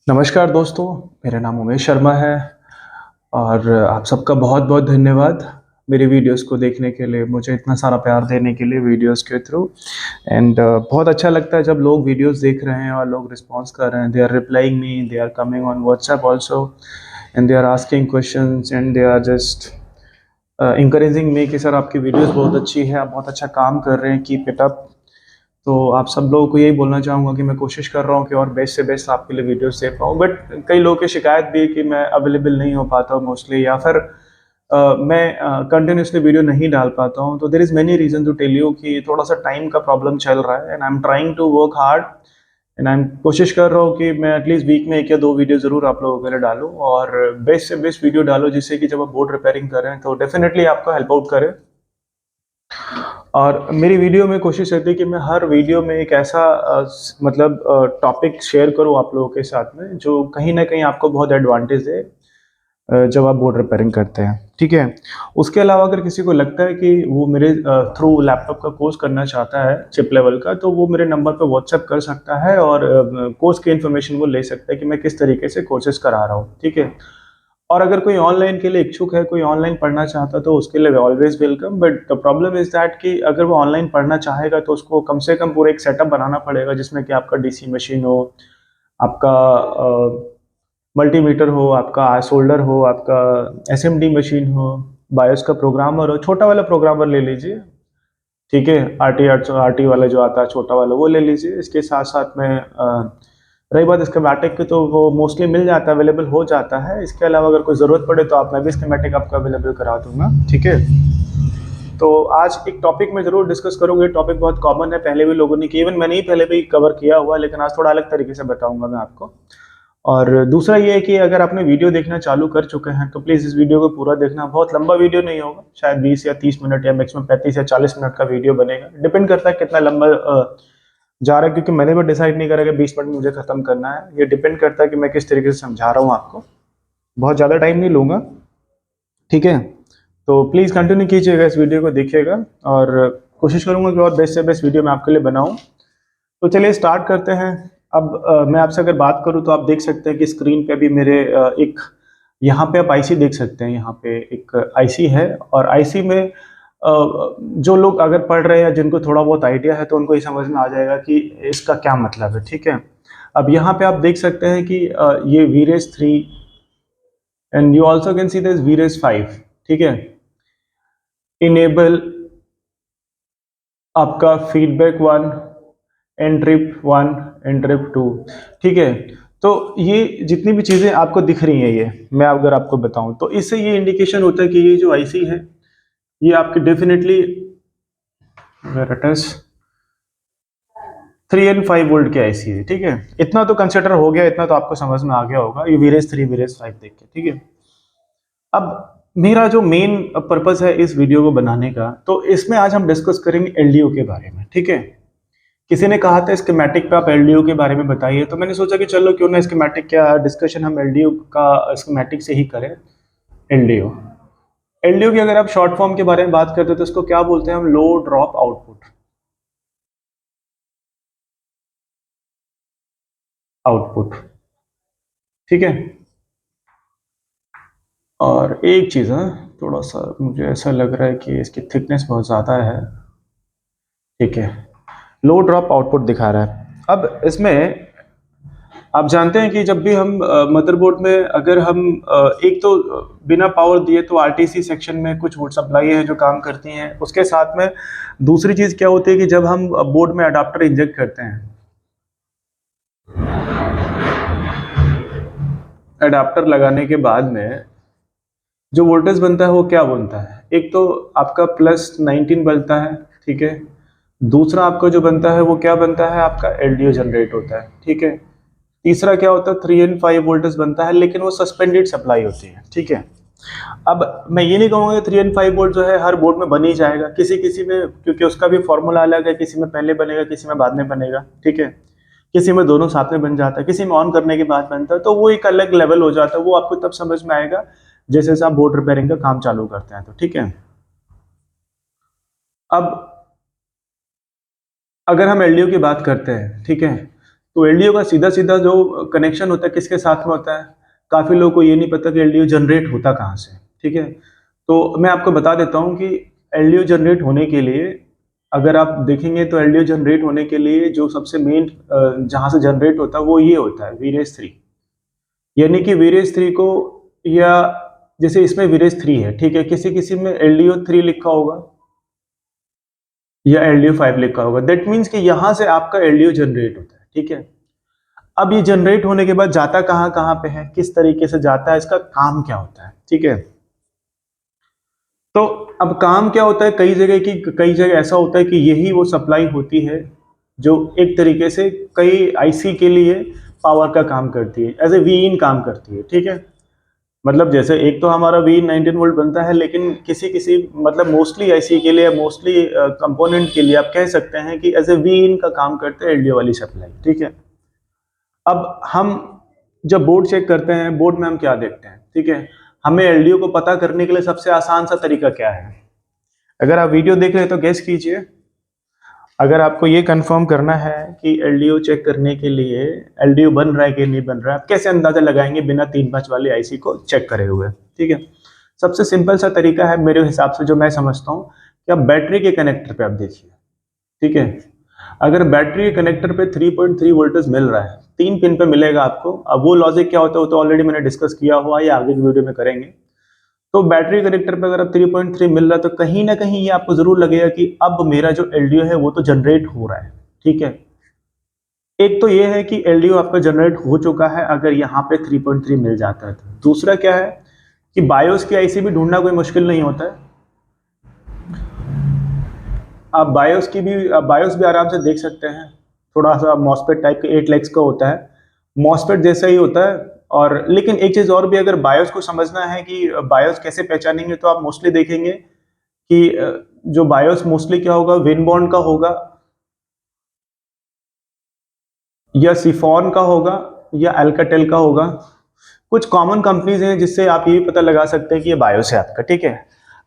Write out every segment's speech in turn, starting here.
नमस्कार दोस्तों, मेरा नाम उमेश शर्मा है और आप सबका बहुत-बहुत धन्यवाद मेरी वीडियोज़ को देखने के लिए, मुझे इतना सारा प्यार देने के लिए वीडियोज़ के थ्रू एंड बहुत अच्छा लगता है जब लोग वीडियोज़ देख रहे हैं और लोग रिस्पॉन्स कर रहे हैं। They are replying me, they are coming on WhatsApp also and they are asking questions and they are just encouraging me कि सर आपकी वीडियोज़ बहुत अच्छी है, आप बहुत अच्छा काम कर रहे हैं, कीप इट अप। तो आप सब लोगों को यही बोलना चाहूँगा कि मैं कोशिश कर रहा हूँ कि और बेस्ट से बेस्ट आपके लिए वीडियोस दे पाऊँ। बट कई लोगों की शिकायत भी है कि मैं अवेलेबल नहीं हो पाता हूँ मोस्टली या फिर मैं कंटिन्यूअसली वीडियो नहीं डाल पाता हूँ। तो there is many reason to tell you कि थोड़ा-सा टाइम का प्रॉब्लम चल रहा है and I am trying to work hard and I am कोशिश कर रहा हूँ कि मैं एटलीस्ट वीक में 1 या 2 वीडियो ज़रूर आप लोगों के लिए डालूँ और बेस्ट से बेस्ट वीडियो डालूँ जिससे कि जब आप बोर्ड रिपेयरिंग कर रहे हैं तो डेफ़िनेटली आपको हेल्प आउट करे। और मेरी वीडियो में कोशिश रहती है कि मैं हर वीडियो में एक ऐसा मतलब टॉपिक शेयर करूँ आप लोगों के साथ में जो कहीं न कहीं आपको बहुत एडवांटेज दे जब आप बोर्ड रिपेयरिंग करते हैं, ठीक है? उसके अलावा अगर किसी को लगता है कि वो मेरे थ्रू लैपटॉप का कोर्स करना चाहता है चिप लेवल का, तो वो मेरे नंबर पे व्हाट्सएप कर सकता है और कोर्स की इन्फॉर्मेशन वो ले सकता है कि मैं किस तरीके से कोर्सेज़ करा रहा हूँ, ठीक है? और अगर कोई ऑनलाइन के लिए इच्छुक है, कोई ऑनलाइन पढ़ना चाहता है तो उसके लिए always welcome but the problem is that कि अगर वो ऑनलाइन पढ़ना चाहेगा तो उसको कम से कम पूरा एक सेटअप बनाना पड़ेगा जिसमें कि आपका डीसी मशीन हो, आपका मल्टीमीटर हो, आपका सोल्डर हो, आपका एसएमडी मशीन हो, बायोस का प्रोग्रामर हो, छोटा वाला प्रोग्रामर ले लीजिए, ठीक है? आरटी 800 आरटी वाला जो आता है छोटा वाला वो ले लीजिए। इसके साथ-साथ में रही बात स्कीमेटिक की तो वो मोस्टली मिल जाता है, अवेलेबल हो जाता है। इसके अलावा अगर कोई ज़रूरत पड़े तो आप मैं भी स्कीमेटिक आपको अवेलेबल करा दूँगा, ठीक है? तो आज एक टॉपिक मैं ज़रूर डिस्कस करूँगा, ये टॉपिक बहुत कॉमन है, पहले भी लोगों ने किया इवन मैंने ही पहले भी कवर किया हुआ है, लेकिन आज थोड़ा अलग तरीके से बताऊँगा मैं आपको। और दूसरा ये है कि अगर आपने वीडियो देखना चालू कर चुके हैं, तो प्लीज़ इस वीडियो को पूरा देखना, बहुत लंबा वीडियो नहीं होगा, शायद 20 या 30 मिनट या मैक्सिमम 35 या 40 मिनट का वीडियो बनेगा। डिपेंड करता है कितना लंबा जा रहा है क्योंकि मैंने भी डिसाइड नहीं करा कि 20 मिनट में मुझे खत्म करना है। ये डिपेंड करता है कि मैं किस तरीके से समझा रहा हूँ आपको। बहुत ज़्यादा टाइम नहीं लूँगा, ठीक है? तो प्लीज़ कंटिन्यू कीजिएगा, इस वीडियो को देखिएगा और कोशिश करूँगा कि और बेस्ट से बेस्ट वीडियो मैं आपके लिए बनाऊँ। तो चलिए स्टार्ट करते हैं। अब मैं आपसे अगर बात करूँ तो आप देख सकते हैं कि स्क्रीन पे भी मेरे एक यहाँ पे आप आईसी देख सकते हैं, यहाँ पे एक आईसी है और आईसी में जो लोग अगर पढ़ रहे हैं या जिनको थोड़ा बहुत आइडिया है तो उनको ये समझ में आ जाएगा कि इसका क्या मतलब है, ठीक है? अब यहाँ पे आप देख सकते हैं कि ये वीरेस 3 and you also can see this वीरेस 5, ठीक है? इनेबल आपका फीडबैक 1 एंट्रिप 1 एंट्रिप 2, ठीक है? तो ये जितनी भी चीज़ें आपको दिख रही हैं ये, मैं अगर आपको बताऊँ तो इससे ये इंडिकेशन होता है कि ये जो आईसी है, ये आपकी definitely where it is 3 and 5 volt की आईसी है, ठीक है? इतना तो कंसिडर हो गया, इतना तो आपको समझ में आ गया होगा, ये वीरेस 3 वीरेस 5 देख के, ठीक है? अब मेरा जो मेन पर्पज़ है इस वीडियो को बनाने का, तो इसमें आज हम डिस्कस करेंगे एलडीओ के बारे में, ठीक है? किसी ने कहा था स्कीमेटिक पे आप एलडीओ के बारे में बताइए, तो मैंने सोचा कि चलो क्यों ना स्कीमेटिक का डिस्कशन हम एलडीओ का स्कीमेटिक से ही करें। एलडीओ एलडीओ की अगर आप शॉर्ट फॉर्म के बारे में बात करते हैं तो इसको क्या बोलते हैं हम? लो ड्रॉप आउटपुट, आउटपुट, ठीक है? और एक चीज़ है, थोड़ा सा मुझे ऐसा लग रहा है कि इसकी थिकनेस बहुत ज़्यादा है, ठीक है? लो ड्रॉप आउटपुट दिखा रहा है। अब इसमें आप जानते हैं कि जब भी हम मदरबोर्ड में अगर हम एक तो बिना पावर दिए तो आरटीसी सेक्शन में कुछ वोल्ट सप्लाई है जो काम करती हैं, उसके साथ में दूसरी चीज़ क्या होती है कि जब हम बोर्ड में अडाप्टर इंजेक्ट करते हैं, अडाप्टर लगाने के बाद में जो वोल्टेज बनता है वो क्या बनता है? एक तो आपका प्लस 19 बनता है, ठीक है? दूसरा आपका जो बनता है वो क्या बनता है? आपका एलडीओ जनरेट होता है, ठीक है? तीसरा क्या होता है? 3 एंड 5 वोल्टेज बनता है लेकिन वो सस्पेंडेड सप्लाई होती है, ठीक है? अब मैं ये नहीं कहूँगा कि 3 एंड 5 वोल्ट जो है हर बोर्ड में बन ही जाएगा, किसी-किसी में क्योंकि उसका भी फॉर्मूला अलग है, किसी में पहले बनेगा, किसी में बाद में बनेगा, ठीक है? किसी में दोनों साथ में बन जाता है, किसी में ऑन करने के बाद बनता है, तो वो एक अलग लेवल हो जाता है, वो आपको तब समझ में आएगा जैसे-जैसे आप बोर्ड रिपेयरिंग का काम चालू करते हैं तो, ठीक है? अब अगर हम एलडीओ की बात करते हैं, ठीक है? तो एलडीओ का सीधा सीधा जो कनेक्शन होता है किसके साथ में होता है, काफी लोगों को ये नहीं पता कि एलडीओ जनरेट होता कहाँ से। ठीक है, तो मैं आपको बता देता हूँ कि एलडीओ जनरेट होने के लिए, अगर आप देखेंगे तो एलडीओ जनरेट होने के लिए जो सबसे मेन जहां से जनरेट होता है वो ये होता है वीरेज 3। यानी कि वीरेज 3 को, या जैसे इसमें वीरेज 3 है, ठीक है, किसी किसी में एलडीओ 3 लिखा होगा या एलडीओ 5 लिखा होगा, दैट मीन्स कि यहां से आपका एलडीओ जनरेट होता है। ठीक है, अब ये जनरेट होने के बाद जाता कहाँ कहाँ पे है, किस तरीके से जाता है, इसका काम क्या होता है। ठीक है, तो अब काम क्या होता है, कई जगह ऐसा होता है कि यही वो सप्लाई होती है जो एक तरीके से कई आईसी के लिए पावर का काम करती है, एज ए वी इन काम करती है। ठीक है, मतलब जैसे एक तो हमारा वी इन 19 वोल्ट बनता है, लेकिन किसी किसी मतलब मोस्टली आईसी के लिए, मोस्टली कंपोनेंट के लिए आप कह सकते हैं कि एज ए वी इन का काम करते हैं एलडीओ वाली सप्लाई। ठीक है, अब हम जब बोर्ड चेक करते हैं, बोर्ड में हम क्या देखते हैं, ठीक है, हमें एलडीओ को पता करने के लिए सबसे आसान सा तरीका क्या है। अगर आप वीडियो देख रहे हैं तो गेस कीजिए, अगर आपको ये कंफर्म करना है कि एलडीओ चेक करने के लिए एलडीओ बन रहा है कि नहीं बन रहा है, आप कैसे अंदाजा लगाएंगे बिना 3 5 वाली आईसी को चेक करे हुए। ठीक है, सबसे सिंपल सा तरीका है मेरे हिसाब से जो मैं समझता हूँ, कि आप बैटरी के कनेक्टर पे आप देखिए। ठीक है, अगर बैटरी के कनेक्टर पे 3.3 वोल्टेज मिल रहा है, 3 पिन पे मिलेगा आपको। अब वो लॉजिक क्या होता है वो तो ऑलरेडी मैंने डिस्कस किया हुआ है, या आगे की वीडियो में करेंगे। तो बैटरी कनेक्टर पे अगर आप 3.3 मिल रहा है तो कहीं ना कहीं ये आपको जरूर लगेगा कि अब मेरा जो एलडीओ है वो तो जनरेट हो रहा है। ठीक है, एक तो ये है कि एलडीओ आपका जनरेट हो चुका है अगर यहाँ पे 3.3 मिल जाता है तो। दूसरा क्या है कि बायोस की आईसी भी ढूंढना कोई मुश्किल नहीं होता है। आप बायोस भी आराम से देख सकते हैं, थोड़ा सा मॉसफेट टाइप के 8 लेग्स का होता है, मॉसफेट जैसा ही होता है। और लेकिन एक चीज और भी, अगर बायोस को समझना है कि बायोस कैसे पहचानेंगे, तो आप मोस्टली देखेंगे कि जो बायोस मोस्टली क्या होगा, विनबॉन्ड का होगा, या सिफॉन का होगा, या अल्काटेल का होगा। कुछ कॉमन कंपनीज हैं जिससे आप ये भी पता लगा सकते हैं कि ये बायोस है आपका। ठीक है,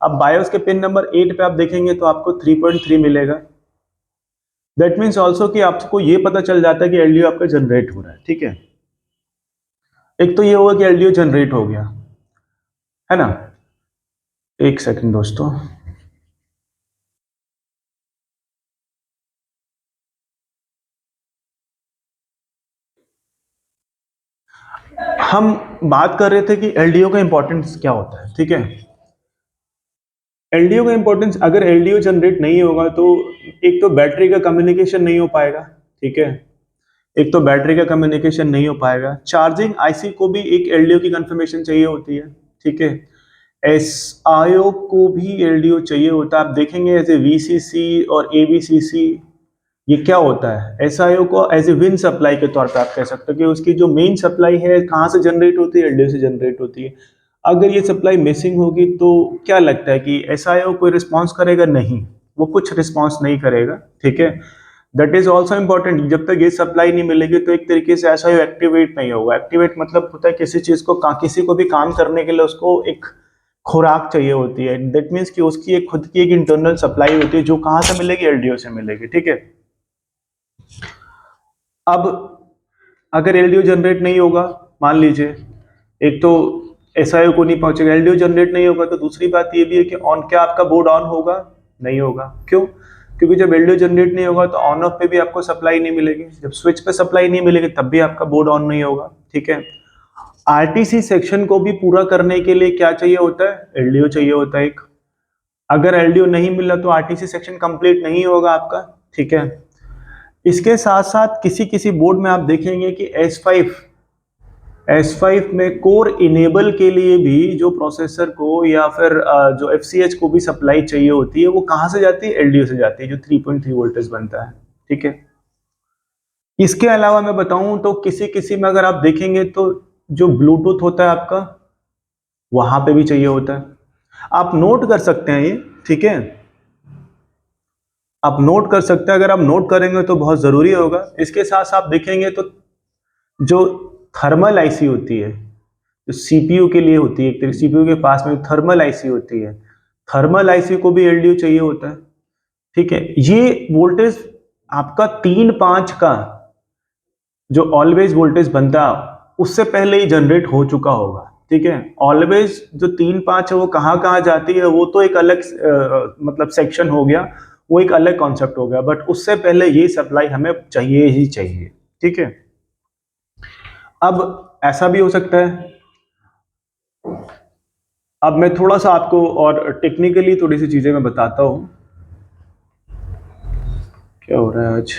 अब बायोस के पिन नंबर 8 पे आप देखेंगे तो आपको 3.3 मिलेगा। दैट मीन्स ऑल्सो कि आपको ये पता चल जाता है कि एलडीओ आपका जनरेट हो रहा है। ठीक है, एक तो ये होगा कि एलडीओ जनरेट हो गया है ना। एक सेकंड दोस्तों, हम बात कर रहे थे कि एलडीओ का इंपॉर्टेंस क्या होता है। ठीक है, एलडीओ का इंपॉर्टेंस, अगर एलडीओ जनरेट नहीं होगा तो एक तो बैटरी का कम्युनिकेशन नहीं हो पाएगा। ठीक है, एक तो बैटरी का कम्युनिकेशन नहीं हो पाएगा, चार्जिंग आईसी को भी एक एलडीओ की कंफर्मेशन चाहिए होती है। ठीक है, एसआईओ को भी एलडीओ चाहिए होता है। आप देखेंगे ऐसे वीसीसी और एबीसीसी, ये क्या होता है, एसआईओ को एज ए विन सप्लाई के तौर पे आप कह सकते हो कि उसकी जो मेन सप्लाई है कहाँ से जनरेट होती है, एलडीओ से जनरेट होती है। अगर ये सप्लाई मिसिंग होगी तो क्या लगता है कि एसआईओ कोई रिस्पॉन्स करेगा? नहीं, वो कुछ रिस्पॉन्स नहीं करेगा। ठीक है, दैट इज ऑल्सो इम्पोर्टेंट। जब तक ये सप्लाई नहीं मिलेगी तो एक तरीके से एसआईओ एक्टिवेट नहीं होगा। एक्टिवेट मतलब होता है किसी चीज को, किसी को भी काम करने के लिए उसको एक खुराक चाहिए होती है। दैट मीन्स कि उसकी एक खुद की एक इंटरनल सप्लाई होती है जो कहाँ से मिलेगी, एलडीओ से मिलेगी। ठीक है, अब अगर एलडीओ जनरेट नहीं होगा, मान लीजिए, एक तो एसआईओ को नहीं पहुंचेगा, एलडीओ जनरेट नहीं होगा, तो दूसरी बात ये भी है कि ऑन, क्या आपका बोर्ड ऑन होगा? नहीं होगा। क्यों? क्योंकि जब एलडीओ जनरेट नहीं होगा तो ऑन ऑफ पे भी आपको सप्लाई नहीं मिलेगी, जब स्विच पे सप्लाई नहीं मिलेगी तब भी आपका बोर्ड ऑन नहीं होगा। ठीक है, आरटीसी सेक्शन को भी पूरा करने के लिए क्या चाहिए होता है? एलडीओ चाहिए होता है एक। अगर एलडीओ नहीं मिला तो आरटीसी सेक्शन कंप्लीट नहीं होगा आपका। ठीक है, इसके साथ साथ किसी किसी बोर्ड में आप देखेंगे कि एस फाइव में कोर इनेबल के लिए भी जो प्रोसेसर को या फिर जो एफसीएच को भी सप्लाई चाहिए होती है, वो कहां से जाती है? एलडीओ से जाती है, जो 3.3 वोल्टेज बनता है। ठीक है, इसके अलावा मैं बताऊं तो किसी किसी में अगर आप देखेंगे तो जो ब्लूटूथ होता है आपका, वहां पे भी चाहिए होता है। आप नोट कर सकते हैं ये। ठीक है, आप नोट कर सकते हैं, अगर आप नोट करेंगे तो बहुत जरूरी होगा। इसके साथ साथ देखेंगे तो जो थर्मल आईसी होती है, जो सीपीयू के लिए होती है, एक तरीके सीपीयू के पास में थर्मल आईसी होती है, थर्मल आईसी को भी एलडीओ चाहिए होता है। ठीक है, ये वोल्टेज आपका 3 5 का जो ऑलवेज वोल्टेज बनता उससे पहले ही जनरेट हो चुका होगा। ठीक है, ऑलवेज जो 3-5 है वो कहाँ कहाँ जाती है वो तो एक अलग मतलब सेक्शन हो गया, वो एक अलग कॉन्सेप्ट हो गया, बट उससे पहले ये सप्लाई हमें चाहिए ही चाहिए। ठीक है, अब ऐसा भी हो सकता है, अब मैं थोड़ा सा आपको और टेक्निकली थोड़ी सी चीजें मैं बताता हूं। क्या हो रहा है आज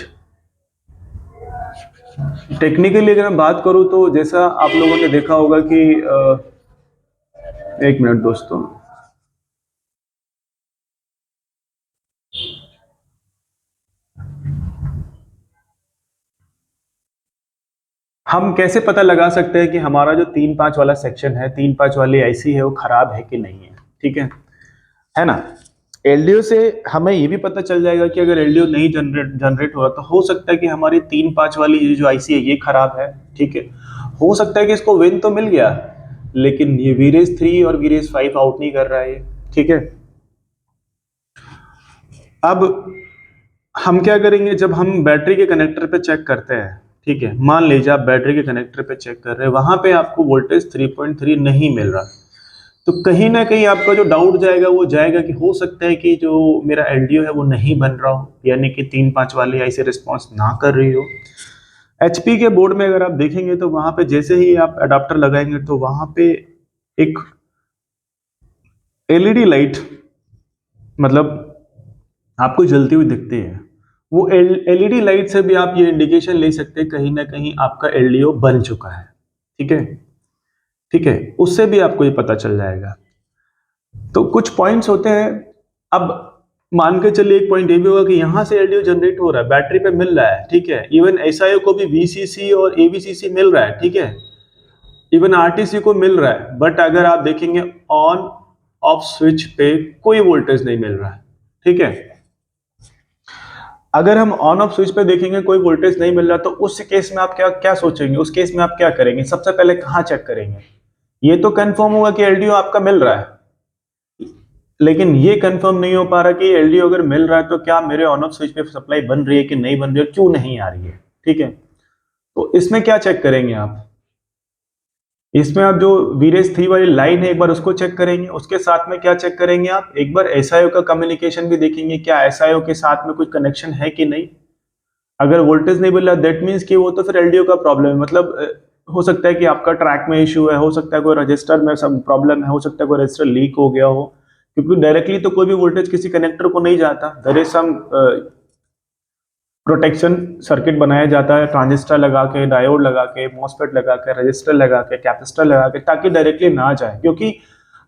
टेक्निकली अगर मैं बात करूं तो जैसा आप लोगों ने देखा होगा कि एक मिनट दोस्तों, हम कैसे पता लगा सकते हैं कि हमारा जो 3-5 वाला सेक्शन है, 3-5 वाली आईसी है, वो खराब है कि नहीं है। ठीक है ना। एलडीओ से हमें ये भी पता चल जाएगा कि अगर एलडीओ नहीं जनरेट हो रहा तो हो सकता है कि हमारी 3-5 वाली ये जो आईसी है ये खराब है। ठीक है, हो सकता है कि इसको विन तो मिल गया लेकिन ये वीरेज 3 और वीरेज 5 आउट नहीं कर रहा है। ठीक है, अब हम क्या करेंगे, जब हम बैटरी के कनेक्टर पे चेक करते हैं, ठीक है, मान लीजिए आप बैटरी के कनेक्टर पे चेक कर रहे हैं, वहां पे आपको वोल्टेज 3.3 नहीं मिल रहा, तो कहीं ना कहीं आपका जो डाउट जाएगा वो जाएगा कि हो सकता है कि जो मेरा एलडीओ है वो नहीं बन रहा हो, यानी कि 3-5 वाली ऐसे रिस्पॉन्स ना कर रही हो। एचपी के बोर्ड में अगर आप देखेंगे तो वहां पे जैसे ही आप अडाप्टर लगाएंगे तो वहां पे एक एलईडी लाइट मतलब आपको जलती हुई दिखती है। वो एलईडी लाइट से भी आप ये इंडिकेशन ले सकते हैं कहीं ना कहीं आपका एलडीओ बन चुका है। ठीक है, ठीक है, उससे भी आपको ये पता चल जाएगा। तो कुछ पॉइंट्स होते हैं। अब मान के चलिए एक पॉइंट ये भी होगा कि यहां से एलडीओ जनरेट हो रहा है, बैटरी पे मिल रहा है। ठीक है, इवन एसआईओ को भी वीसीसी और एवीसीसी मिल रहा है। ठीक है, इवन आरटीसी को मिल रहा है, बट अगर आप देखेंगे ऑन ऑफ स्विच पे कोई वोल्टेज नहीं मिल रहा है। ठीक है, अगर हम ऑन ऑफ स्विच पे देखेंगे कोई वोल्टेज नहीं मिल रहा तो उस केस में आप क्या क्या सोचेंगे, उस केस में आप क्या करेंगे, सबसे पहले कहां चेक करेंगे। ये तो कंफर्म होगा कि एलडीओ आपका मिल रहा है, लेकिन ये कंफर्म नहीं हो पा रहा कि एलडीओ अगर मिल रहा है तो क्या मेरे ऑन ऑफ स्विच पे सप्लाई बन रही है कि नहीं बन रही है, क्यों नहीं आ रही है। ठीक है, तो इसमें क्या चेक करेंगे आप, इसमें आप जो वीरेज 3 वाली लाइन है एक बार उसको चेक करेंगे, उसके साथ में क्या चेक करेंगे आप, एक बार एसआईओ का कम्युनिकेशन भी देखेंगे, क्या एसआईओ के साथ में कुछ कनेक्शन है कि नहीं। अगर वोल्टेज नहीं मिल रहा दैट मीन्स कि वो तो फिर एलडीओ का प्रॉब्लम है, मतलब हो सकता है कि आपका ट्रैक में इशू है, हो सकता है कोई रजिस्टर में सब प्रॉब्लम है, हो सकता है कोई रजिस्टर लीक हो गया हो, क्योंकि डायरेक्टली तो कोई भी वोल्टेज किसी कनेक्टर को नहीं जाता, there is some protection circuit बनाया जाता है, ट्रांजिस्टर लगा के, डायोड लगा के, मॉसफेट लगा के, रजिस्टर लगा के, कैपेसिटर लगा के, ताकि डायरेक्टली ना जाए। क्योंकि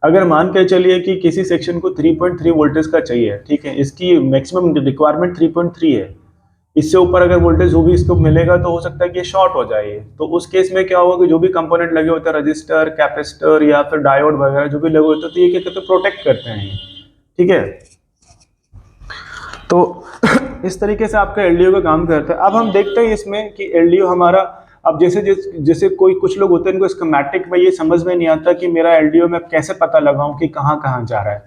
अगर मान के चलिए कि किसी सेक्शन को 3.3 वोल्टेज का चाहिए, ठीक है, इसकी मैक्सिमम रिक्वायरमेंट 3.3 है, इससे ऊपर अगर वोल्टेज जो भी इसको मिलेगा तो हो सकता है कि ये शॉर्ट हो जाए। तो उस केस में क्या होगा कि जो भी कंपोनेंट लगे होते हैं, रजिस्टर, कैपेसिटर या फिर डायोड वगैरह जो भी लगे होते हैं, तो ये क्या कहते हैं, प्रोटेक्ट करते हैं। ठीक है, तो इस तरीके से आपका एलडीओ का काम करता है। अब हम देखते हैं इसमें कि एलडीओ हमारा, अब जैसे जैसे कोई कुछ लोग होते हैं इनको स्कीमेटिक में ये समझ में नहीं आता कि मेरा एलडीओ में कैसे पता लगाऊं कि कहाँ कहाँ जा रहा है।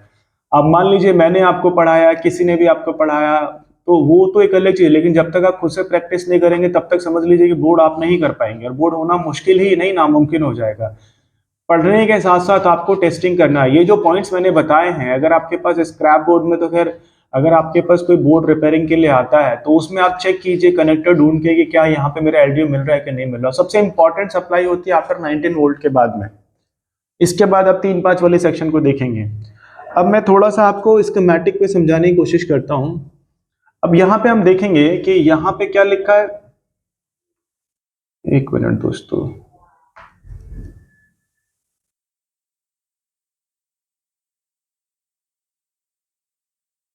अब मान लीजिए मैंने आपको पढ़ाया, किसी ने भी आपको पढ़ाया, तो वो तो एक अलग चीज, लेकिन जब तक आप खुद से प्रैक्टिस नहीं करेंगे तब तक समझ लीजिए कि बोर्ड आप नहीं कर पाएंगे, और बोर्ड होना मुश्किल ही नहीं नामुमकिन हो जाएगा। पढ़ने के साथ साथ आपको टेस्टिंग करना है। ये जो पॉइंट्स मैंने बताए हैं, अगर आपके पास स्क्रैप बोर्ड में, तो फिर अगर आपके पास कोई बोर्ड रिपेयरिंग के लिए आता है तो उसमें आप चेक कीजिए, कनेक्टर ढूंढ के कि क्या यहाँ पे मेरा एलडीओ मिल रहा है कि नहीं मिल रहा। सबसे इंपॉर्टेंट सप्लाई होती है आफ्टर 19 वोल्ट के बाद में, इसके बाद आप 3-5 वाले सेक्शन को देखेंगे। अब मैं थोड़ा सा आपको स्कीमेटिक पे समझाने की कोशिश करता हूं। अब यहाँ पे हम देखेंगे कि यहाँ पे क्या लिखा है, एक मिनट दोस्तों,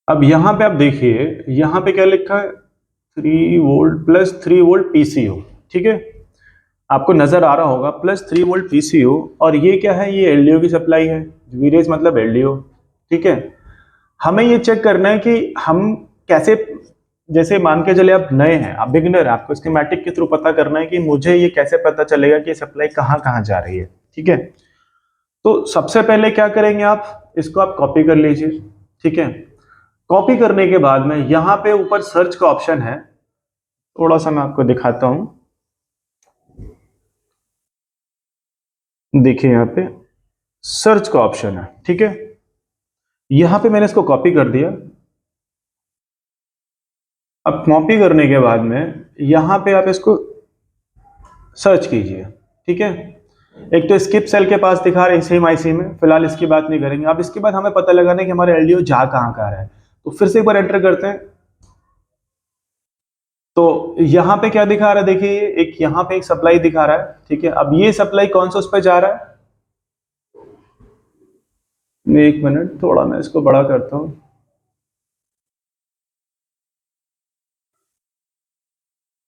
अब यहाँ पे आप देखिए, यहाँ पे क्या लिखा है, 3 वोल्ट प्लस 3 वोल्ट पीसीओ। ठीक है, आपको नजर आ रहा होगा प्लस 3 वोल्ट पीसीओ, और ये क्या है, ये एलडीओ की सप्लाई है, वीरेज मतलब एलडीओ। ठीक है, हमें ये चेक करना है कि हम कैसे, जैसे मान के चले आप नए हैं, आप बिगिनर हैं, आपको स्कीमेटिक के थ्रू पता करना है कि मुझे ये कैसे पता चलेगा कि सप्लाई कहाँ कहाँ जा रही है। ठीक है, तो सबसे पहले क्या करेंगे, आप इसको आप कॉपी कर लीजिए। ठीक है, कॉपी करने के बाद में यहाँ पे ऊपर सर्च का ऑप्शन है, थोड़ा सा मैं आपको दिखाता हूं। देखिए यहाँ पे सर्च का ऑप्शन है, ठीक है। यहाँ पे मैंने इसको कॉपी कर दिया। अब कॉपी करने के बाद में यहाँ पे आप इसको सर्च कीजिए, ठीक है। एक तो स्किप सेल के पास दिखा रहे हैं सेम आईसी में, फिलहाल इसकी बात नहीं करेंगे। अब इसके बाद हमें पता लगाना है कि हमारा एलडीओ जा कहाँ का रहा है, तो फिर से एक बार एंटर करते हैं। तो यहाँ पे क्या दिखा रहा है, देखिए एक यहाँ पे एक सप्लाई दिखा रहा है, ठीक है। अब ये सप्लाई कौन सा उस पर जा रहा है, एक मिनट थोड़ा मैं इसको बड़ा करता हूँ।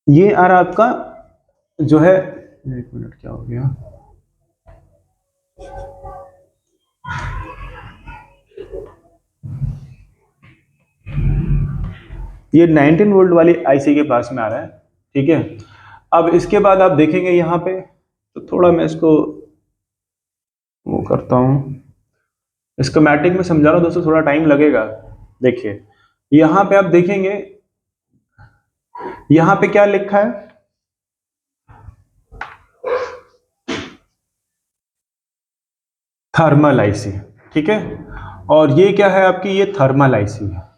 ये आ रहा आपका जो है, एक मिनट क्या हो गया, ये 19 वोल्ट वाली आईसी के पास में आ रहा है, ठीक है। अब इसके बाद आप देखेंगे यहाँ पे, तो थोड़ा मैं इसको वो करता हूँ, स्कीमेटिक में समझा रहा हूँ दोस्तों, थोड़ा टाइम लगेगा। देखिए यहाँ पे आप देखेंगे, यहाँ पे क्या लिखा है, थर्मल आईसी, ठीक है। और ये क्या है आपकी, ये थर्मल आईसी है।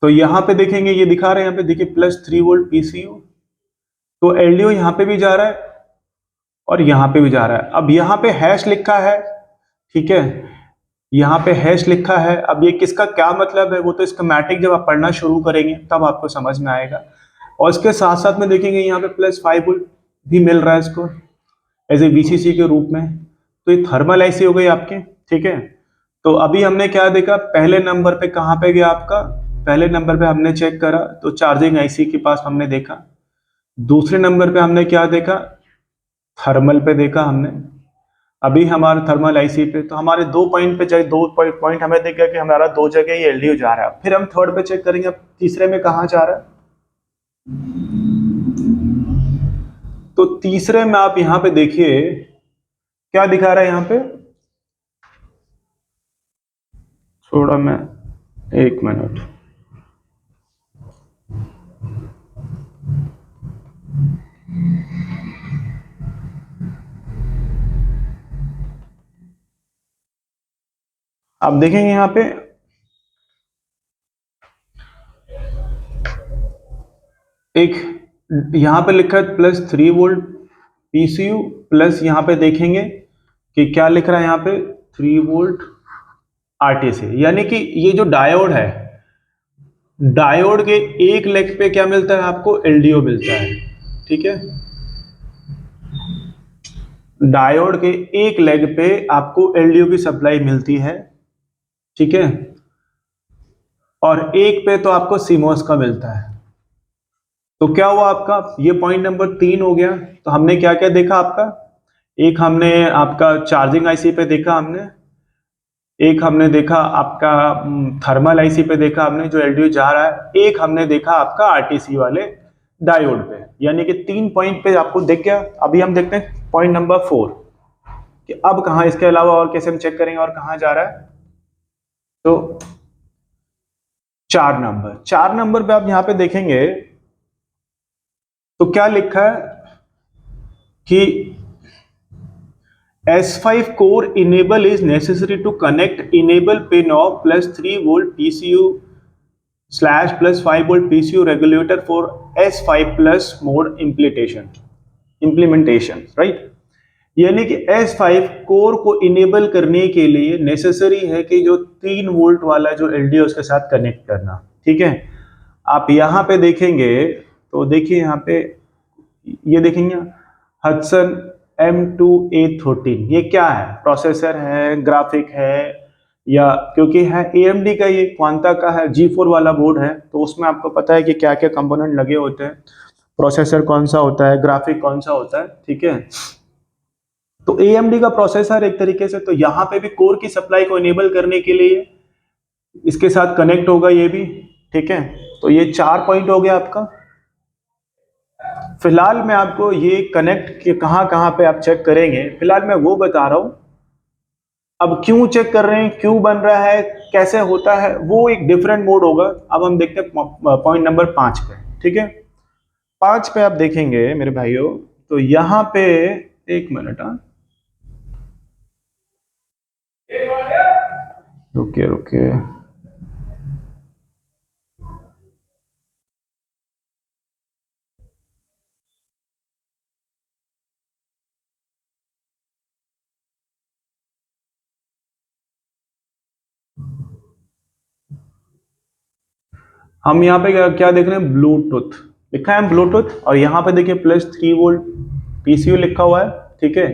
तो यहाँ पे देखेंगे ये दिखा रहे हैं, यहाँ पे देखिए +3 वोल्ट पीसीयू, तो एलडीओ यहाँ पे भी जा रहा है और यहाँ पे भी जा रहा है। अब यहाँ पे हैश लिखा है, ठीक है, यहाँ पे हैश लिखा है। अब ये किसका क्या मतलब है, वो तो स्कीमेटिक जब आप पढ़ना शुरू करेंगे तब आपको समझ में आएगा। और इसके साथ साथ में देखेंगे यहाँ पे +5 वोल्ट भी मिल रहा है इसको एज ए वीसीसी के रूप में। तो ये थर्मल आईसी हो गई आपकी, ठीक है। तो अभी हमने क्या देखा, पहले नंबर पे कहाँ पे गया आपका, पहले नंबर पे हमने चेक करा तो चार्जिंग आईसी के पास हमने देखा। दूसरे नंबर पे हमने क्या देखा, थर्मल पे देखा हमने। अभी हमारे थर्मल आईसी पे, तो हमारे 2 पॉइंट पे जाए, 2 पॉइंट हमें दिख गया कि हमारा 2 जगह ये एलडीओ जा रहा है। फिर हम थर्ड पे चेक करेंगे, अब तीसरे में कहाँ जा रहा है, तो तीसरे में आप यहाँ पे देखिए क्या दिखा रहा है यहाँ पे, थोड़ा मैं एक मिनट, आप देखेंगे यहाँ पे एक यहाँ पे लिखा है +3 वोल्ट पीसीयू, प्लस यहाँ पे देखेंगे कि क्या लिख रहा है यहाँ पे 3 वोल्ट आरटीसी। यानी कि ये जो डायोड है, डायोड के एक लेग पे क्या मिलता है आपको, एलडीओ मिलता है, ठीक है। डायोड के एक लेग पे आपको एलडीओ की सप्लाई मिलती है, ठीक है। और एक पे तो आपको सीमोस का मिलता है। तो क्या हुआ आपका, ये पॉइंट नंबर 3 हो गया। तो हमने क्या क्या देखा आपका, एक हमने आपका चार्जिंग आईसी पे देखा हमने, एक हमने देखा आपका थर्मल आईसी पे देखा हमने जो एलडीओ जा रहा है, एक हमने देखा आपका आरटीसी वाले डायोड पे। यानी कि 3 पॉइंट पे आपको दिख गया। अभी हम देखते हैं पॉइंट नंबर 4 कि अब कहाँ इसके अलावा और कैसे हम चेक करेंगे और कहाँ जा रहा है। तो 4 नंबर पे आप यहाँ पे देखेंगे तो क्या लिखा है कि S5 core enable is necessary to connect enable pin of +3 volt PCU slash +5 volt PCU regulator for S5 plus mode implementation, right? यानी कि S5 कोर को इनेबल करने के लिए नेसेसरी है कि जो 3 वोल्ट वाला जो एलडीओ उसके साथ कनेक्ट करना, ठीक है। आप यहाँ पे देखेंगे तो देखिए यहाँ पे ये देखेंगे हडसन M2A13, ये क्या है, प्रोसेसर है, ग्राफिक है, या क्योंकि है AMD का, ये क्वांटा का है, G4 वाला बोर्ड है, तो उसमें आपको पता है कि क्या क्या कंपोनेंट लगे होते हैं, प्रोसेसर कौन सा होता है, ग्राफिक कौन सा होता है, ठीक है। तो AMD का प्रोसेसर एक तरीके से, तो यहाँ पे भी कोर की सप्लाई को इनेबल करने के लिए इसके साथ कनेक्ट होगा ये भी, ठीक है। तो ये 4 पॉइंट हो गया आपका। फिलहाल मैं आपको ये कनेक्ट के कहाँ कहाँ पे आप चेक करेंगे, फिलहाल मैं वो बता रहा हूँ। अब क्यों चेक कर रहे हैं, क्यों बन रहा है, कैसे होता है, वो एक डिफरेंट मोड होगा। अब हम देखते हैं पॉइंट नंबर 5 पे, ठीक है। 5 पे आप देखेंगे मेरे भाइयों, तो यहाँ पे एक मिनट, हाँ रुकिए रुकिए। हम यहाँ पे क्या देख रहे हैं, ब्लूटूथ लिखा है ब्लूटूथ, और यहाँ पे देखिए +3 वोल्ट पीसीयू लिखा हुआ है, ठीक है।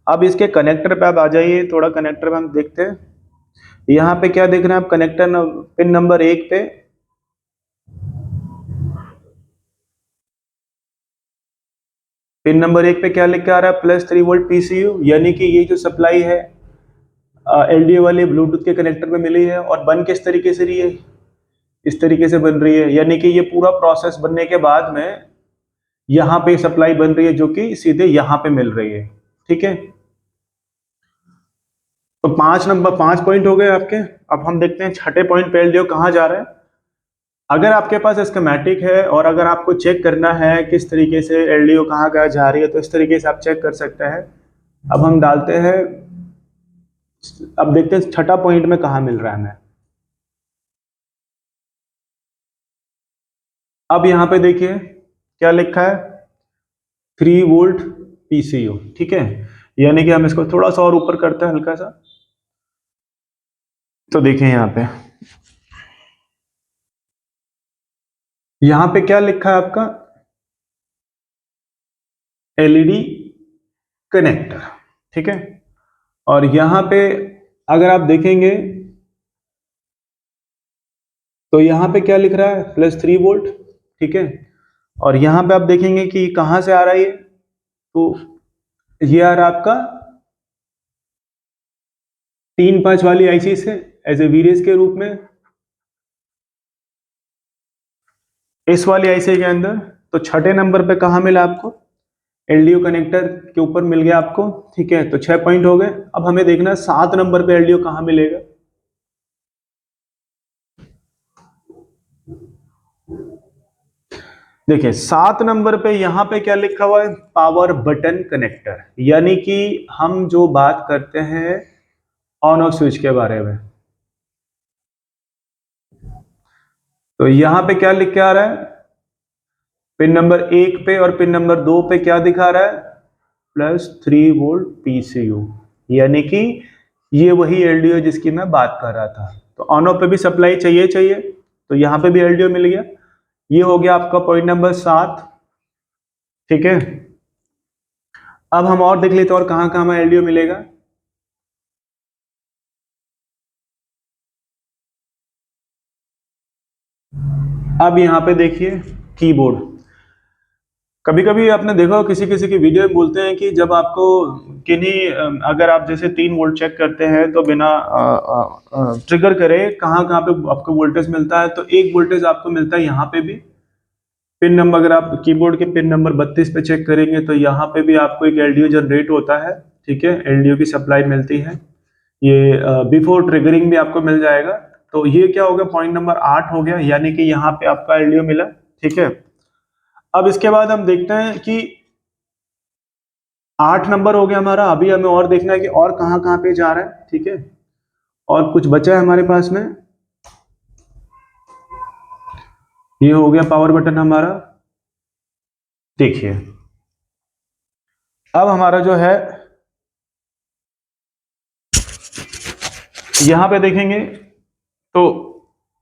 अब इसके कनेक्टर पे आप आ जाइए, थोड़ा कनेक्टर पे हम देखते हैं। यहाँ पे क्या देख रहे हैं आप, कनेक्टर पिन नंबर 1 पे क्या लिख के आ रहा है, +3 वोल्ट पीसीयू, यानी कि ये जो सप्लाई है एलडीओ वाले ब्लूटूथ के कनेक्टर पे मिली है। और बन किस तरीके से रही है, इस तरीके से बन रही है, यानी कि ये पूरा प्रोसेस बनने के बाद में यहाँ पे सप्लाई बन रही है जो कि सीधे यहाँ पे मिल रही है, ठीक है। तो 5 पॉइंट हो गए आपके। अब हम देखते हैं छठे पॉइंट पे एलडीओ कहाँ जा रहा है। अगर आपके पास स्कीमेटिक है और अगर आपको चेक करना है किस तरीके से एलडीओ कहाँ कहाँ जा रही है, तो इस तरीके से आप चेक कर सकते हैं। अब हम डालते हैं, अब देखते हैं छठा पॉइंट में कहाँ मिल रहा है हमें। अब यहाँ पे देखिए क्या लिखा है, 3 वोल्ट पीसीयू, ठीक है। यानी कि हम इसको थोड़ा सा और ऊपर करते हैं हल्का सा, तो देखिए यहाँ पे क्या लिखा है आपका, एलईडी कनेक्टर, ठीक है। और यहाँ पे अगर आप देखेंगे तो यहाँ पे क्या लिख रहा है, +3 वोल्ट, ठीक है। और यहाँ पे आप देखेंगे कि कहाँ से आ रहा है ये, तो ये आ रहा है आपका 3-5 वाली आईसी से एज ए वीरेज के रूप में, इस वाली आईसी के अंदर। तो छठे नंबर पे कहाँ मिला आपको, एलडीओ कनेक्टर के ऊपर मिल गया आपको, ठीक है। तो 6 पॉइंट हो गए। अब हमें देखना है 7 नंबर पे एलडीओ कहाँ मिलेगा। देखिए 7 नंबर पे यहां पे क्या लिखा हुआ है, पावर बटन कनेक्टर, यानी कि हम जो बात करते हैं ऑन ऑफ स्विच के बारे में। तो यहां पे क्या लिख के आ रहा है, पिन नंबर 1 पे और पिन नंबर 2 पे क्या दिखा रहा है, +3 वोल्ट पीसीयू, यानी कि ये वही एलडीओ जिसकी मैं बात कर रहा था। तो ऑन ऑफ पे भी सप्लाई चाहिए, तो यहां पे भी एलडीओ मिल गया। ये हो गया आपका पॉइंट नंबर 7, ठीक है। अब हम और देख लेते हैं और कहां कहां हमें एलडीओ मिलेगा। अब यहाँ पे देखिए कीबोर्ड। कभी कभी आपने देखा हो किसी किसी की वीडियो में बोलते हैं कि जब आपको किन्हीं अगर आप जैसे 3 वोल्ट चेक करते हैं तो बिना ट्रिगर करे कहाँ कहाँ पे आपको वोल्टेज मिलता है, तो एक वोल्टेज आपको मिलता है यहाँ पे भी। पिन नंबर, अगर आप कीबोर्ड के पिन नंबर 32 पे चेक करेंगे तो यहाँ पे भी आपको एक एलडीओ जनरेट होता है, ठीक है। एलडीओ की सप्लाई मिलती है, ये बिफोर ट्रिगरिंग भी आपको मिल जाएगा। तो ये क्या हो गया, पॉइंट नंबर 8 हो गया, यानी कि यहाँ पे आपका एलडीओ मिला, ठीक है। अब इसके बाद हम देखते हैं कि 8 नंबर हो गया हमारा। अभी हमें और देखना है कि और कहाँ कहाँ पे जा रहा है, ठीक है। और कुछ बचा है हमारे पास में, ये हो गया पावर बटन हमारा। देखिए अब हमारा जो है यहाँ पे देखेंगे तो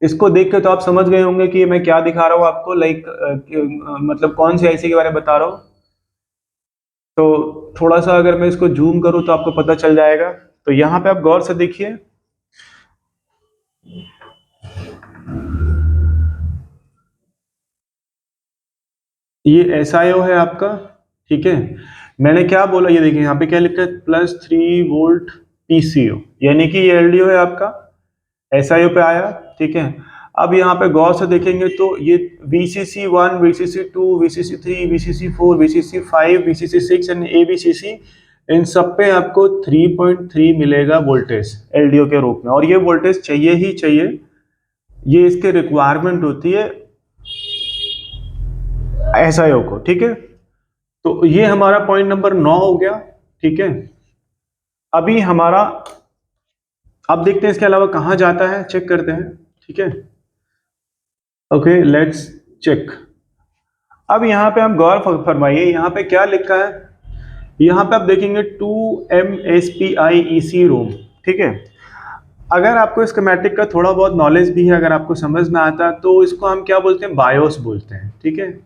इसको देख के तो आप समझ गए होंगे कि मैं क्या दिखा रहा हूँ आपको, लाइक मतलब कौन सी आईसी के बारे में बता रहा हूँ। तो थोड़ा सा अगर मैं इसको जूम करूं तो आपको पता चल जाएगा। तो यहाँ पे आप गौर से देखिए, ये एसआईओ है आपका, ठीक है। मैंने क्या बोला, ये देखिए यहाँ पे क्या लिखा है, +3 वोल्ट पीसीयू, यानी कि ये एलडीओ है आपका, एसआईओ पे आया, ठीक है। अब यहाँ पे गौर से देखेंगे तो ये VCC1, VCC2, VCC3, VCC4, VCC5, VCC6 and ABCC, इन सब पे आपको 3.3 मिलेगा वोल्टेज एलडीओ के रूप में। और ये वोल्टेज चाहिए ही चाहिए, ये इसके रिक्वायरमेंट होती है एसआईओ को, ठीक है। तो ये हमारा पॉइंट नंबर 9 हो गया। ठीक है, अभी हमारा, अब देखते हैं इसके अलावा कहाँ जाता है, चेक करते हैं। ठीक है, ओके लेट्स चेक। अब यहाँ पे हम गौर फरमाइए, यहाँ पे क्या लिखा है। यहाँ पे आप देखेंगे 2 MSPI रोम। ठीक है, अगर आपको स्कीमेटिक का थोड़ा बहुत नॉलेज भी है, अगर आपको समझ में आता है, तो इसको हम क्या बोलते हैं, बायोस बोलते हैं। ठीक है,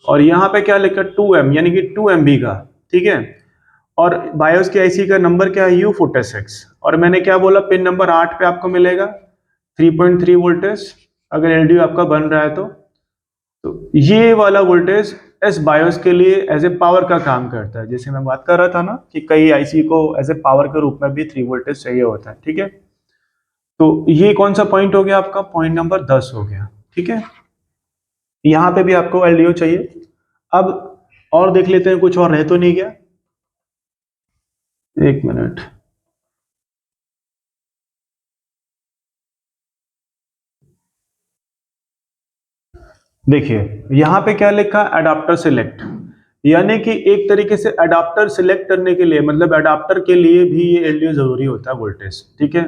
और यहाँ पे क्या लिखा है 2M, यानी कि 2 MB का। ठीक है, और बायोस की आईसी का नंबर क्या है, U46। और मैंने क्या बोला, पिन नंबर 8 पे आपको मिलेगा 3.3 वोल्टेज, अगर एलडीओ आपका बन रहा है तो ये वाला वोल्टेज एस बायोस के लिए एज ए पावर का काम करता है। जैसे मैं बात कर रहा था ना कि कई आईसी को एज ए पावर के रूप में भी 3 वोल्टेज चाहिए होता है। ठीक है, तो ये कौन सा पॉइंट हो गया आपका, पॉइंट नंबर 10 हो गया। ठीक है, यहां पे भी आपको एलडीओ चाहिए। अब और देख लेते हैं, कुछ और रह तो नहीं गया। एक मिनट, देखिए यहां पे क्या लिखा, अडाप्टर सिलेक्ट, यानी कि एक तरीके से अडाप्टर सिलेक्ट करने के लिए, मतलब अडाप्टर के लिए भी ये एलडीओ जरूरी होता है वोल्टेज। ठीक है,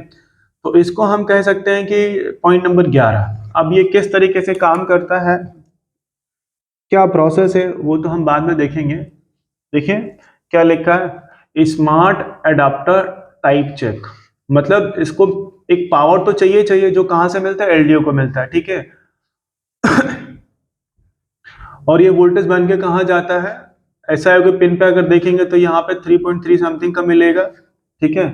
तो इसको हम कह सकते हैं कि पॉइंट नंबर 11। अब ये किस तरीके से काम करता है, क्या प्रोसेस है, वो तो हम बाद में देखेंगे। देखिए क्या लिखा है, स्मार्ट एडाप्टर टाइप चेक, मतलब इसको एक पावर तो चाहिए चाहिए, जो कहां से मिलता है, एलडीओ को मिलता है। ठीक है, और ये वोल्टेज बन के कहाँ जाता है, ऐसा है कि पिन पे अगर देखेंगे तो यहाँ पे 3.3 समथिंग का मिलेगा। ठीक है,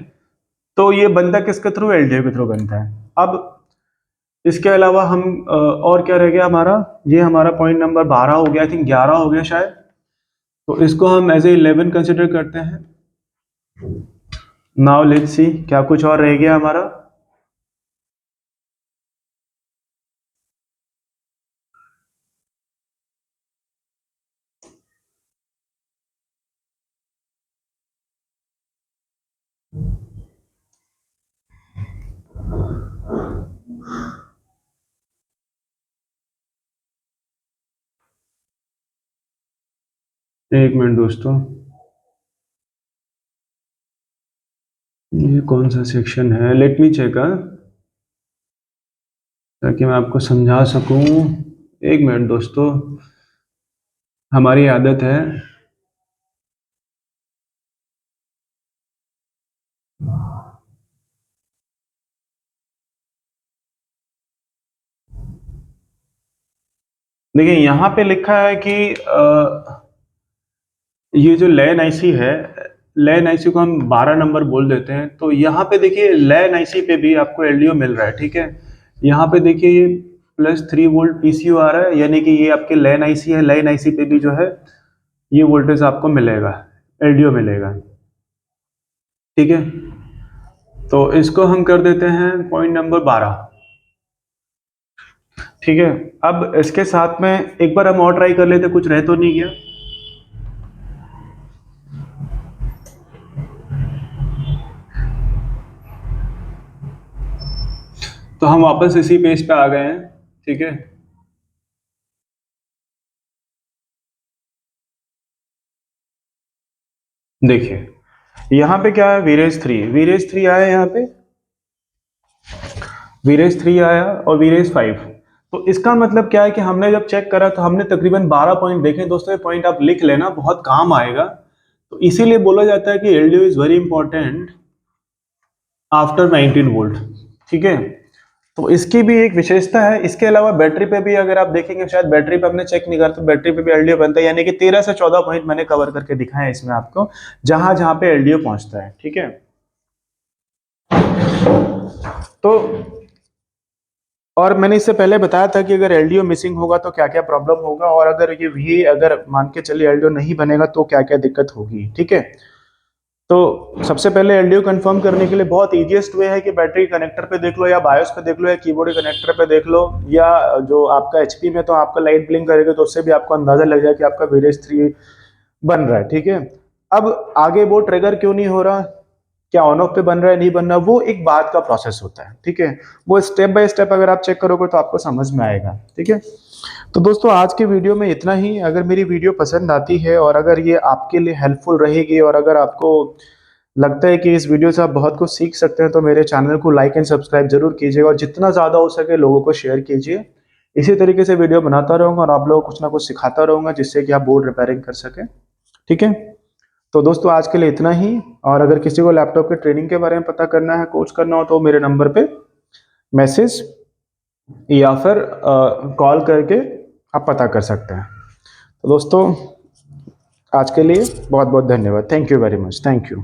तो ये बनता किसके थ्रू, एलडीओ के थ्रू बनता है। अब इसके अलावा हम और क्या रह गया हमारा, ये हमारा पॉइंट नंबर 12 हो गया, आई थिंक 11 हो गया शायद। तो इसको हम एज ए 11 कंसिडर करते हैं। नाउ लेट्स सी क्या कुछ और रह गया हमारा। एक मिनट दोस्तों, ये कौन सा सेक्शन है, लेट मी चेक, ताकि मैं आपको समझा सकूं। एक मिनट दोस्तों, हमारी आदत है। देखिए यहाँ पे लिखा है कि ये जो लैन आईसी है, लैन आईसी को हम 12 नंबर बोल देते हैं। तो यहाँ पे देखिए लैन आईसी पे भी आपको एलडीओ मिल रहा है। ठीक है, यहाँ पे देखिए ये +3 वोल्ट पीसीयू आ रहा है, यानी कि ये आपके लैन आईसी है। लैन आईसी पे भी जो है ये वोल्टेज आपको मिलेगा, एलडीओ मिलेगा। ठीक है, तो इसको हम कर देते हैं पॉइंट नंबर 12। ठीक है, अब इसके साथ में एक बार हम और ट्राई कर लेते, कुछ रह तो नहीं गया। तो हम वापस इसी पेज पे आ गए हैं। ठीक है, देखिए यहाँ पे क्या है, वीरेज 3 आया, यहाँ पे वीरेज 3 आया और वीरेज 5। तो इसका मतलब क्या है कि हमने जब चेक करा तो हमने तकरीबन 12 पॉइंट देखे। दोस्तों ये पॉइंट आप लिख लेना, बहुत काम आएगा। तो इसीलिए बोला जाता है कि LDO is very important after 19 volt. ठीक है, तो इसकी भी एक विशेषता है। इसके अलावा बैटरी पे भी अगर आप देखेंगे, शायद बैटरी पे हमने चेक नहीं करा, तो बैटरी पे भी एलडीओ बनता है, यानी कि 13 से 14 पॉइंट मैंने कवर करके दिखाए हैं इसमें आपको, जहां जहां पे एलडीओ पहुंचता है। ठीक है, तो और मैंने इससे पहले बताया था कि अगर एलडीओ मिसिंग होगा तो क्या क्या प्रॉब्लम होगा, और अगर ये भी अगर मान के चलिए एलडीओ नहीं बनेगा तो क्या क्या दिक्कत होगी। ठीक है, तो सबसे पहले एलडीओ कंफर्म करने के लिए बहुत इजीएस्ट वे है कि बैटरी कनेक्टर पे देख लो, या बायोस पे देख लो, या कीबोर्ड कनेक्टर पे देख लो, या जो आपका एचपी में तो आपका लाइट ब्लिंक करेगा, तो उससे भी आपको अंदाजा लग जाए कि आपका वीरेज 3 बन रहा है। ठीक है, अब आगे वो ट्रिगर क्यों नहीं हो रहा, क्या ऑन ऑफ पे बन रहा है नहीं बन रहा, वो एक बाद का प्रोसेस होता है, ठीक है। वो स्टेप बाय स्टेप अगर आप चेक करोगे तो आपको समझ में आएगा, ठीक है। तो दोस्तों आज के वीडियो में इतना ही। अगर मेरी वीडियो पसंद आती है और अगर ये आपके लिए हेल्पफुल रहेगी और अगर आपको लगता है कि इस वीडियो से आप बहुत कुछ सीख सकते हैं तो मेरे चैनल को लाइक एंड सब्सक्राइब जरूर कीजिएगा और जितना ज़्यादा हो सके लोगों को शेयर कीजिए। इसी तरीके से वीडियो बनाता रहूँगा और आप लोगों को कुछ ना कुछ सिखाता रहूँगा जिससे कि आप बोर्ड रिपेयरिंग कर सकें, ठीक है। तो दोस्तों आज के लिए इतना ही। और अगर किसी को लैपटॉप के ट्रेनिंग के बारे में पता करना है, कोच करना हो तो मेरे नंबर पे मैसेज या फिर कॉल करके आप पता कर सकते हैं। तो दोस्तों आज के लिए बहुत बहुत धन्यवाद। Thank you very much. Thank you.